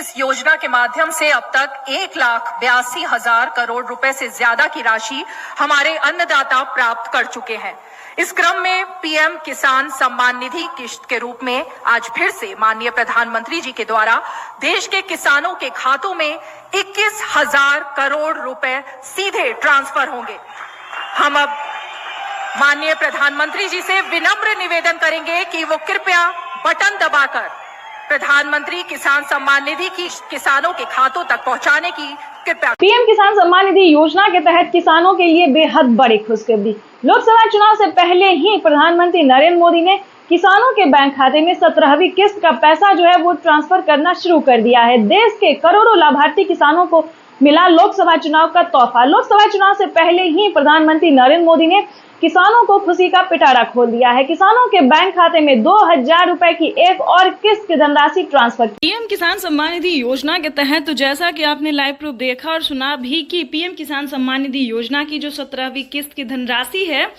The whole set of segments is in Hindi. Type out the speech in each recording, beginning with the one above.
इस योजना के माध्यम से अब तक 1,82,000 करोड़ रुपए से ज्यादा की राशि हमारे अन्नदाता प्राप्त कर चुके हैं। इस क्रम में पीएम किसान सम्मान निधि किश्त के रूप में आज फिर से माननीय प्रधानमंत्री जी के द्वारा देश के किसानों के खातों में 21,000 करोड़ रुपए सीधे ट्रांसफर होंगे। हम अब माननीय प्रधानमंत्री जी से विनम्र निवेदन करेंगे कि वो कृपया बटन दबाकर प्रधानमंत्री किसान सम्मान निधि की किसानों के खातों तक पहुंचाने की कृपया। पीएम किसान सम्मान निधि योजना के तहत किसानों के लिए बेहद बड़ी खुशखबरी। लोकसभा चुनाव से पहले ही प्रधानमंत्री नरेंद्र मोदी ने किसानों के बैंक खाते में 17वीं किस्त का पैसा जो है वो ट्रांसफर करना शुरू कर दिया है। देश के करोड़ों लाभार्थी किसानों को मिला लोकसभा चुनाव का तोहफा। लोकसभा चुनाव से पहले ही प्रधानमंत्री नरेंद्र मोदी ने किसानों को खुशी का पिटारा खोल दिया है। किसानों के बैंक खाते में 2,000 रुपए की एक और किस्त की धनराशि ट्रांसफर। पीएम किसान सम्मान निधि योजना के तहत तो जैसा कि आपने लाइव प्रूफ देखा और सुना भी कि पीएम किसान सम्मान निधि योजना की जो 17वीं किस्त की धनराशि है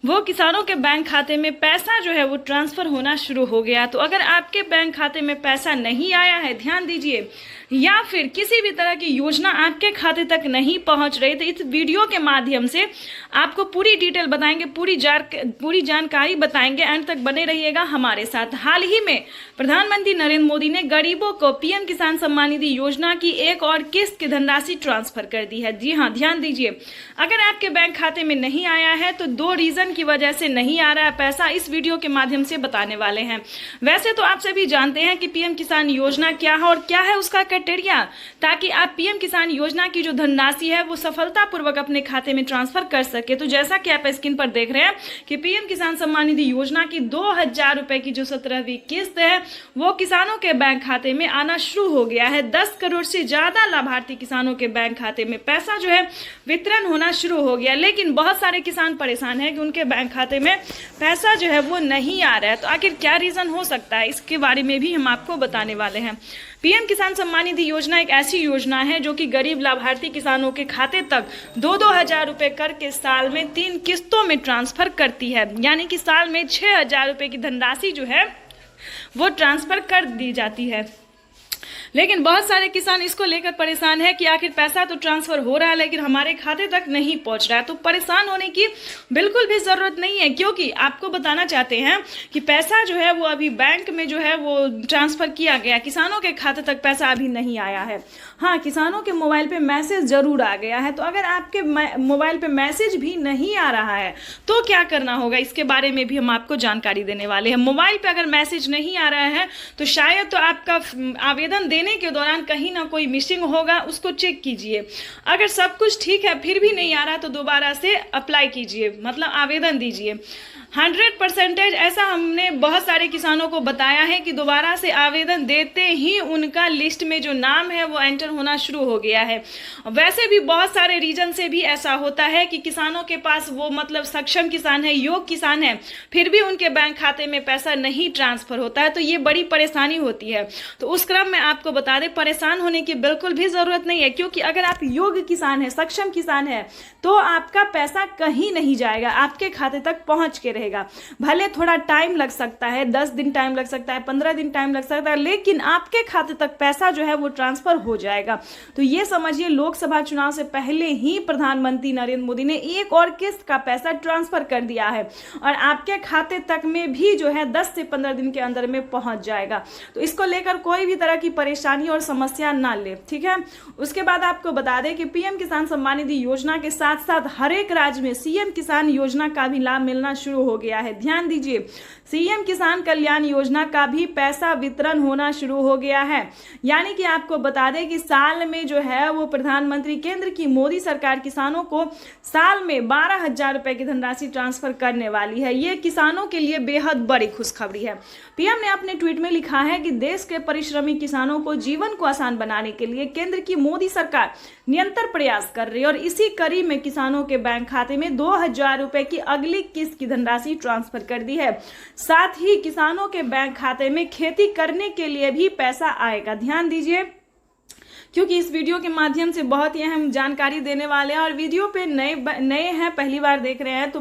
वो किसानों के बैंक खाते में पैसा जो है वो ट्रांसफर होना शुरू हो गया। तो अगर आपके बैंक खाते में पैसा नहीं आया है, ध्यान दीजिए, या फिर किसी भी तरह की योजना आपके खाते तक नहीं पहुंच रही, तो इस वीडियो के माध्यम से आपको पूरी डिटेल बताएंगे, पूरी जानकारी बताएंगे। एंड तक बने रहिएगा हमारे साथ। हाल ही में प्रधानमंत्री नरेंद्र मोदी ने गरीबों को पीएम किसान सम्मान निधि योजना की एक और किस्त की धनराशि ट्रांसफर कर दी है। जी हाँ, ध्यान दीजिए, अगर आपके बैंक खाते में नहीं आया है तो 2 रीजन की वजह से नहीं आ रहा है पैसा, इस वीडियो के माध्यम से बताने वाले हैं। वैसे तो आप सभी जानते हैं कि पीएम किसान योजना क्या है और क्या है उसका क्राइटेरिया, ताकि आप पीएम किसान योजना की जो धनराशि है वो सफलतापूर्वक अपने खाते में ट्रांसफर कर सके। तो जैसा कि आप स्क्रीन पर देख रहे हैं कि पीएम किसान सम्मान निधि योजना की 2,000 रुपए की जो 17वीं किस्त है वो किसानों के बैंक खाते में आना शुरू हो गया है। 10 करोड़ से ज्यादा लाभार्थी किसानों के बैंक खाते में पैसा जो है वितरण होना शुरू हो गया। लेकिन बहुत सारे किसान परेशान है कि उनके बैंक खाते में पैसा जो है वो नहीं आ रहा है। तो आखिर क्या रीजन हो सकता है, इसके बारे में भी हम आपको बताने वाले हैं। पीएम किसान सम्मान निधि योजना एक ऐसी योजना है जो कि गरीब लाभार्थी किसानों के खाते तक 2-2 हजार रुपए करके साल में 3 किस्तों में ट्रांसफर करती है। यानी कि साल में 6,000 रुपए की धनराशि जो है वो ट्रांसफर कर दी जाती है। लेकिन बहुत सारे किसान इसको लेकर परेशान है कि आखिर पैसा तो ट्रांसफर हो रहा है लेकिन हमारे खाते तक नहीं पहुंच रहा है। तो परेशान होने की बिल्कुल भी जरूरत नहीं है, क्योंकि आपको बताना चाहते हैं कि पैसा जो है वो अभी बैंक में जो है वो ट्रांसफर किया गया, किसानों के खाते तक पैसा अभी नहीं आया है। हाँ, किसानों के मोबाइल पे मैसेज जरूर आ गया है। तो अगर आपके मोबाइल पे मैसेज भी नहीं आ रहा है तो क्या करना होगा, इसके बारे में भी हम आपको जानकारी देने वाले हैं। मोबाइल पे अगर मैसेज नहीं आ रहा है तो शायद तो आपका आवेदन देने के दौरान कहीं ना कोई मिसिंग होगा, उसको चेक कीजिए। अगर सब कुछ ठीक है फिर भी नहीं आ रहा तो दोबारा से अप्लाई कीजिए, मतलब आवेदन दीजिए। 100% ऐसा हमने बहुत सारे किसानों को बताया है कि दोबारा से आवेदन देते ही उनका लिस्ट में जो नाम है वो एंटर होना शुरू हो गया है। वैसे भी बहुत सारे रीजन से भी ऐसा होता है कि किसानों के पास वो मतलब सक्षम किसान है, योग्य किसान है, फिर भी उनके बैंक खाते में पैसा नहीं ट्रांसफर होता है। तो ये बड़ी परेशानी होती है। तो उस क्रम में आपको बता दें, परेशान होने की बिल्कुल भी जरूरत नहीं है, क्योंकि अगर आप योग्य किसान है, सक्षम किसान है, तो आपका पैसा कहीं नहीं जाएगा, आपके खाते तक पहुंच के रहेगा। भले थोड़ा टाइम लग सकता है, 10 दिन टाइम लग सकता है, 15 दिन टाइम लग सकता है, लेकिन आपके खाते तक पैसा जो है वो ट्रांसफर हो जाएगा। तो ये समझिए, लोकसभा चुनाव से पहले ही प्रधानमंत्री नरेंद्र मोदी ने एक और किस्त का पैसा ट्रांसफर कर दिया है और आपके खाते तक में भी जो है 10 से 15 दिन के अंदर में पहुंच जाएगा। तो इसको लेकर कोई भी तरह की परेशानी और समस्या ना ले, ठीक है। उसके बाद आपको बता दें कि पीएम किसान सम्मान निधि योजना के साथ साथ हर एक राज्य में सीएम किसान योजना का भी लाभ मिलना शुरू हो गया है। ध्यान दीजिए, सीएम किसान कल्याण योजना का भी पैसा वितरण होना शुरू हो गया है। यानी कि आपको बता दें कि साल में जो है वो प्रधानमंत्री केंद्र की मोदी सरकार किसानों को साल में 12,000 रुपए की धनराशि ट्रांसफर करने वाली है। ये किसानों के लिए बेहद बड़ी खुशखबरी है। पीएम ने अपने ट्वीट में लिखा है कि देश के परिश्रमी किसानों को जीवन को आसान बनाने के लिए केंद्र की मोदी सरकार निरंतर प्रयास कर रही है और इसी कड़ी में किसानों के बैंक खाते में 2,000 रुपए की अगली किस्त की धनराशि ट्रांसफर कर दी है। साथ ही किसानों के बैंक खाते में खेती करने के लिए भी पैसा आएगा। ध्यान दीजिए, क्योंकि इस वीडियो के माध्यम से बहुत ही अहम जानकारी देने वाले हैं और वीडियो पे नए हैं, पहली बार देख रहे हैं तो